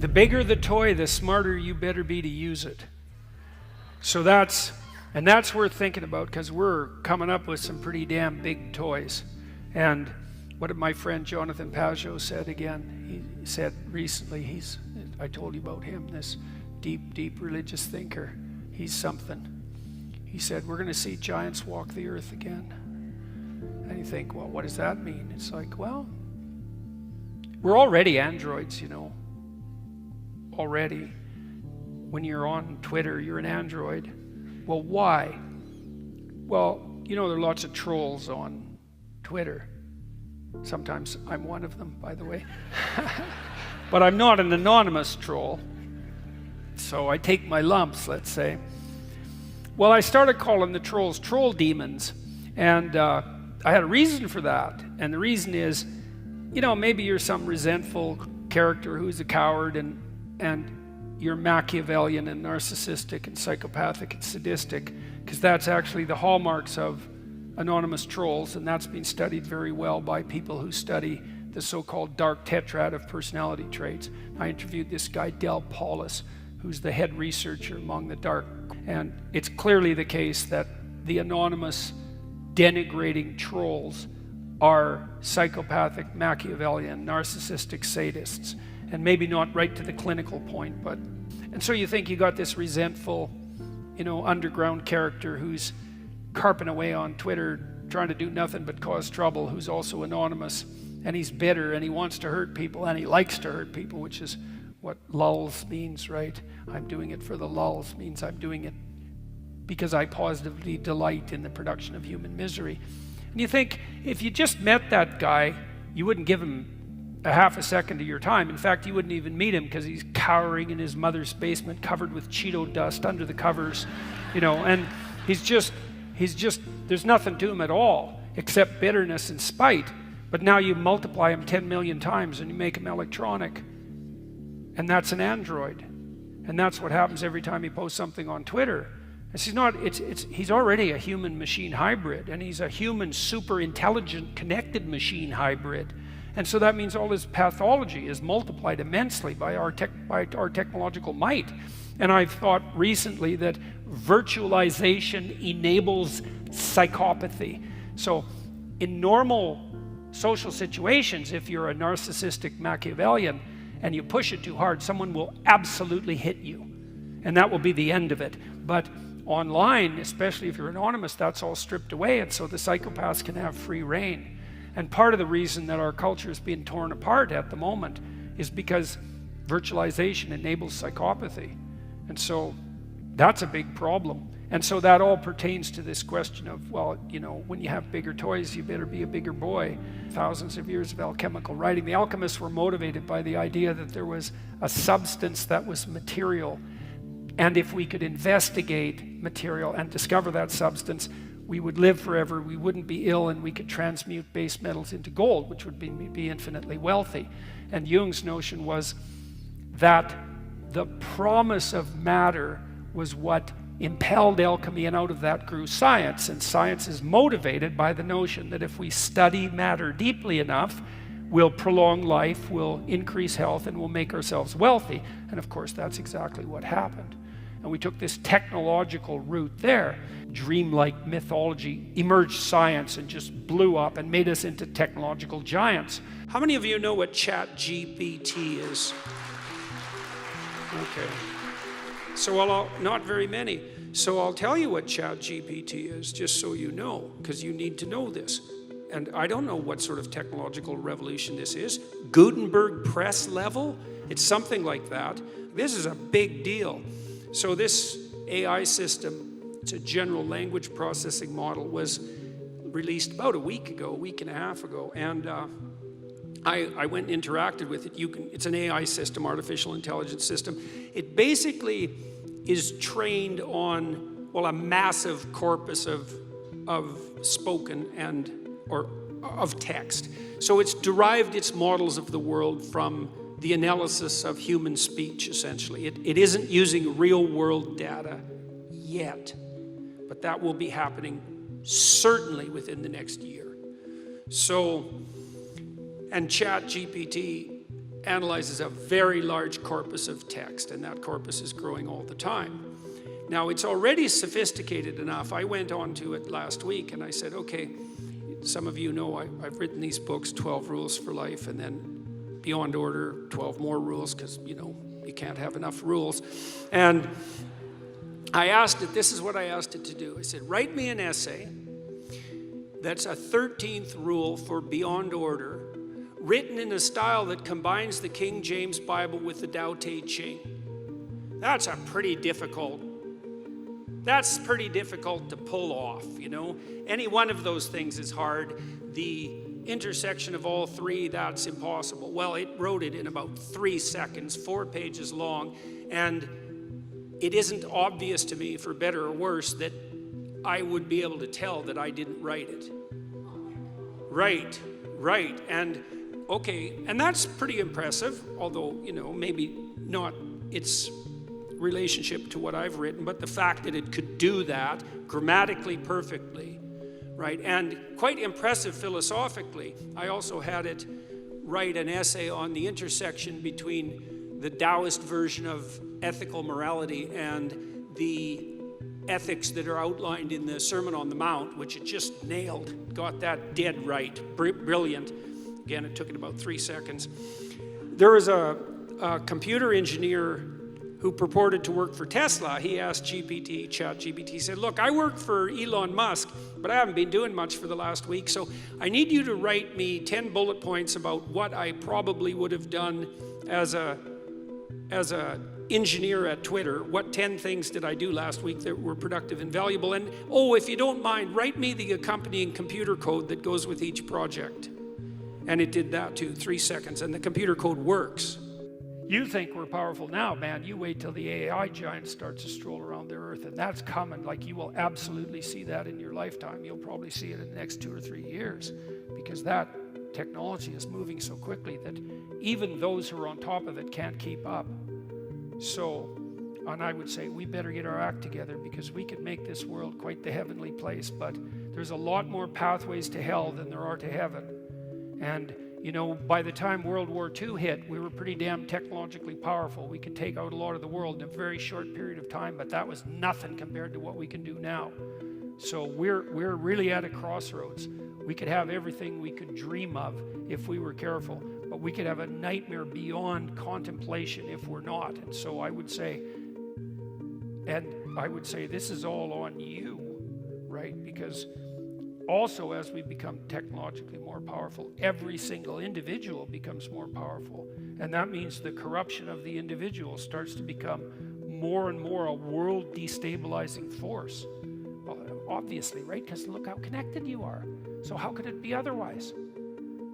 the bigger the toy, the smarter you better be to use it. So that's worth thinking about, because we're coming up with some pretty damn big toys. And what did my friend Jonathan Pajot said again? He said recently, I told you about him, this deep religious thinker. He's something. He said, we're going to see giants walk the earth again. And you think, well, what does that mean? It's like, well, we're already androids, you know. Already. When you're on Twitter, you're an android. Well, why? Well, you know, there are lots of trolls on Twitter. Sometimes I'm one of them, by the way. But I'm not an anonymous troll. So I take my lumps, let's say. Well, I started calling the trolls troll demons. And I had a reason for that. And the reason is, you know, maybe you're some resentful character who's a coward, and you're Machiavellian and narcissistic and psychopathic and sadistic, because that's actually the hallmarks of anonymous trolls, and that's been studied very well by people who study the so-called dark tetrad of personality traits. I interviewed this guy, Del Paulus, who's the head researcher among the dark, and it's clearly the case that the anonymous denigrating trolls are psychopathic, Machiavellian, narcissistic sadists. And maybe not right to the clinical point, but... And so you think you got this resentful, you know, underground character who's carping away on Twitter, trying to do nothing but cause trouble, who's also anonymous, and he's bitter, and he wants to hurt people, and he likes to hurt people, which is what lulls means, right? I'm doing it for the lulls means I'm doing it because I positively delight in the production of human misery. And you think, if you just met that guy, you wouldn't give him a half a second of your time. In fact, you wouldn't even meet him because he's cowering in his mother's basement covered with Cheeto dust under the covers, you know, and he's just, there's nothing to him at all except bitterness and spite. But now you multiply him 10 million times and you make him electronic. And that's an android. And that's what happens every time he posts something on Twitter. He's already a human-machine hybrid, and he's a human, super intelligent, connected machine hybrid. And so that means all his pathology is multiplied immensely by our technological might. And I've thought recently that virtualization enables psychopathy. So in normal social situations, if you're a narcissistic Machiavellian and you push it too hard, someone will absolutely hit you. And that will be the end of it. But online, especially if you're anonymous, that's all stripped away. And so the psychopaths can have free reign. And part of the reason that our culture is being torn apart at the moment is because virtualization enables psychopathy. And so that's a big problem. And so that all pertains to this question of, well, you know, when you have bigger toys, you better be a bigger boy. Thousands of years of alchemical writing. The alchemists were motivated by the idea that there was a substance that was material. And if we could investigate material and discover that substance, we would live forever, we wouldn't be ill, and we could transmute base metals into gold, which would be infinitely wealthy. And Jung's notion was that the promise of matter was what impelled alchemy, and out of that grew science. And science is motivated by the notion that if we study matter deeply enough, we'll prolong life, we'll increase health, and we'll make ourselves wealthy. And of course, that's exactly what happened. And we took this technological route there. Dreamlike mythology emerged science and just blew up and made us into technological giants. How many of you know what ChatGPT is? Okay. So not very many. So I'll tell you what ChatGPT is, just so you know, because you need to know this. And I don't know what sort of technological revolution this is. Gutenberg press level? It's something like that. This is a big deal. So this AI system, it's a general language processing model, was released about a week and a half ago. And I went and interacted with it. It's an AI system, artificial intelligence system. It basically is trained on, well, a massive corpus of spoken or of text. So it's derived its models of the world from the analysis of human speech, essentially. It isn't using real world data yet, but that will be happening certainly within the next year. So, and ChatGPT analyzes a very large corpus of text, and that corpus is growing all the time. Now, it's already sophisticated enough. I went on to it last week and I said, okay, some of you know I've written these books, 12 Rules for Life, and then Beyond Order, 12 more rules, because, you know, you can't have enough rules. And I asked it, this is what I asked it to do. I said, write me an essay that's a 13th rule for Beyond Order, written in a style that combines the King James Bible with the Tao Te Ching. That's pretty difficult to pull off, you know. Any one of those things is hard. The intersection of all three, that's impossible. Well, it wrote it in about 3 seconds, 4 pages long, and it isn't obvious to me, for better or worse, that I would be able to tell that I didn't write it. Right, and okay, and that's pretty impressive, although, you know, maybe not its relationship to what I've written, but the fact that it could do that grammatically perfectly, right, and quite impressive philosophically. I also had it write an essay on the intersection between the Taoist version of ethical morality and the ethics that are outlined in the Sermon on the Mount, which it just nailed, got that dead right, brilliant. Again, it took it about 3 seconds. There was a computer engineer who purported to work for Tesla. He asked ChatGPT, he said, look, I work for Elon Musk, but I haven't been doing much for the last week, so I need you to write me 10 bullet points about what I probably would have done as a engineer at Twitter. What 10 things did I do last week that were productive and valuable? And, oh, if you don't mind, write me the accompanying computer code that goes with each project. And it did that too, 3 seconds, and the computer code works. You think we're powerful now, man. You wait till the AI giant starts to stroll around the earth, and that's coming. Like, you will absolutely see that in your lifetime. You'll probably see it in the next 2 or 3 years, because that technology is moving so quickly that even those who are on top of it can't keep up. So, and I would say we better get our act together, because we could make this world quite the heavenly place, but there's a lot more pathways to hell than there are to heaven. And you know, by the time World War II hit, we were pretty damn technologically powerful. We could take out a lot of the world in a very short period of time, but that was nothing compared to what we can do now. So we're really at a crossroads. We could have everything we could dream of if we were careful, but we could have a nightmare beyond contemplation if we're not. And so I would say this is all on you, right? Because also, as we become technologically more powerful, every single individual becomes more powerful. And that means the corruption of the individual starts to become more and more a world destabilizing force. Well, obviously, right? Because look how connected you are. So how could it be otherwise?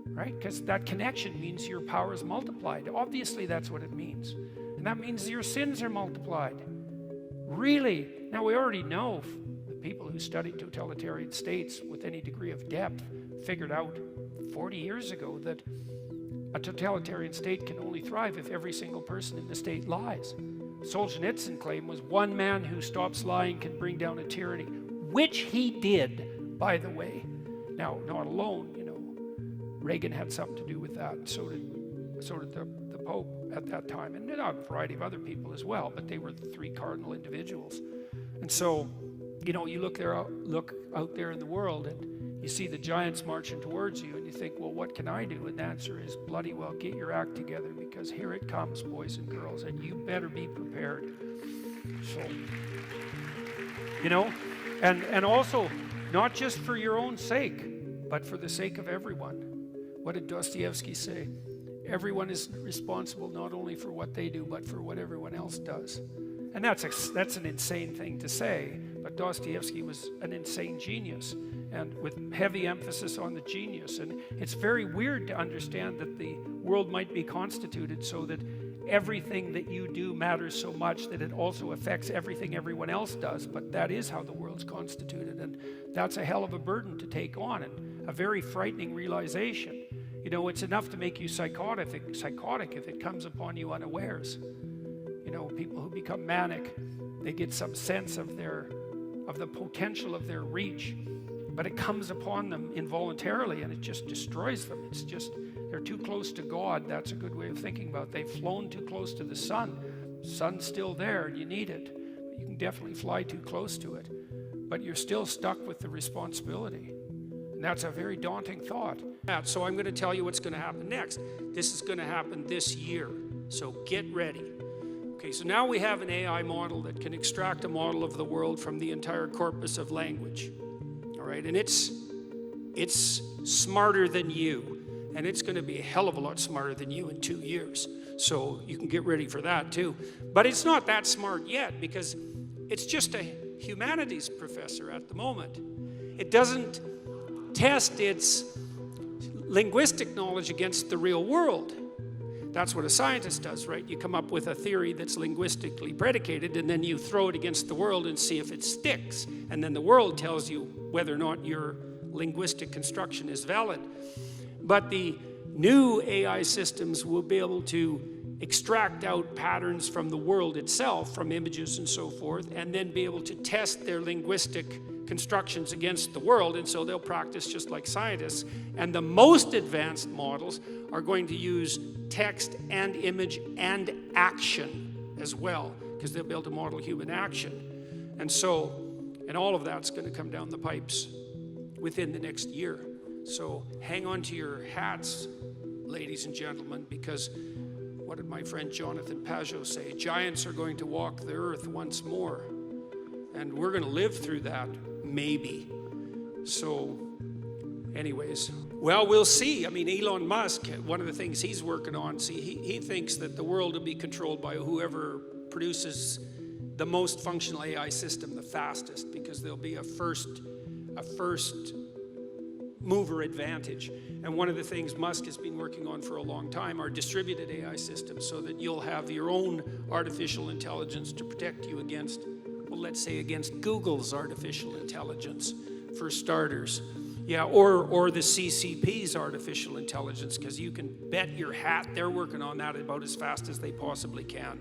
Right? Because that connection means your power is multiplied. Obviously, that's what it means. And that means your sins are multiplied. Really? Now, we already know people who studied totalitarian states with any degree of depth figured out 40 years ago that a totalitarian state can only thrive if every single person in the state lies. Solzhenitsyn claim was one man who stops lying can bring down a tyranny, which he did, by the way. Now, not alone, you know, Reagan had something to do with that, and so did the Pope at that time, and a variety of other people as well, but they were the 3 cardinal individuals. And so, you know, you look out there in the world and you see the giants marching towards you and you think, well, what can I do? And the answer is, bloody well, get your act together, because here it comes, boys and girls, and you better be prepared. So, you know, and also, not just for your own sake, but for the sake of everyone. What did Dostoevsky say? Everyone is responsible not only for what they do, but for what everyone else does. And that's an insane thing to say, but Dostoevsky was an insane genius, and with heavy emphasis on the genius. And it's very weird to understand that the world might be constituted so that everything that you do matters so much that it also affects everything everyone else does, but that is how the world's constituted, and that's a hell of a burden to take on, and a very frightening realization. You know, it's enough to make you psychotic if it comes upon you unawares. You know, people who become manic, they get some sense of the potential of their reach, but it comes upon them involuntarily and it just destroys them. They're too close to God. That's a good way of thinking about it. They've flown too close to the sun. The sun's still there and you need it. But you can definitely fly too close to it. But you're still stuck with the responsibility. And that's a very daunting thought. So I'm going to tell you what's going to happen next. This is going to happen this year. So get ready. Okay, so now we have an AI model that can extract a model of the world from the entire corpus of language. All right, and it's smarter than you. And it's going to be a hell of a lot smarter than you in 2 years. So you can get ready for that too. But it's not that smart yet because it's just a humanities professor at the moment. It doesn't test its linguistic knowledge against the real world. That's what a scientist does, right? You come up with a theory that's linguistically predicated and then you throw it against the world and see if it sticks. And then the world tells you whether or not your linguistic construction is valid. But the new AI systems will be able to extract out patterns from the world itself, from images and so forth, and then be able to test their linguistic constructions against the world, and so they'll practice just like scientists. And the most advanced models are going to use text and image and action as well, because they'll be able to model human action. And all of that's going to come down the pipes within the next year. So hang on to your hats, ladies and gentlemen, because what did my friend Jonathan Pajot say? Giants are going to walk the earth once more. And we're going to live through that, maybe. So anyways, well, we'll see. I mean, Elon Musk, one of the things he's working on, he thinks that the world will be controlled by whoever produces the most functional AI system the fastest, because there'll be a first mover advantage. And one of the things Musk has been working on for a long time are distributed AI systems, so that you'll have your own artificial intelligence to protect you against, well, let's say against Google's artificial intelligence, for starters. Yeah, or the CCP's artificial intelligence, because you can bet your hat they're working on that about as fast as they possibly can.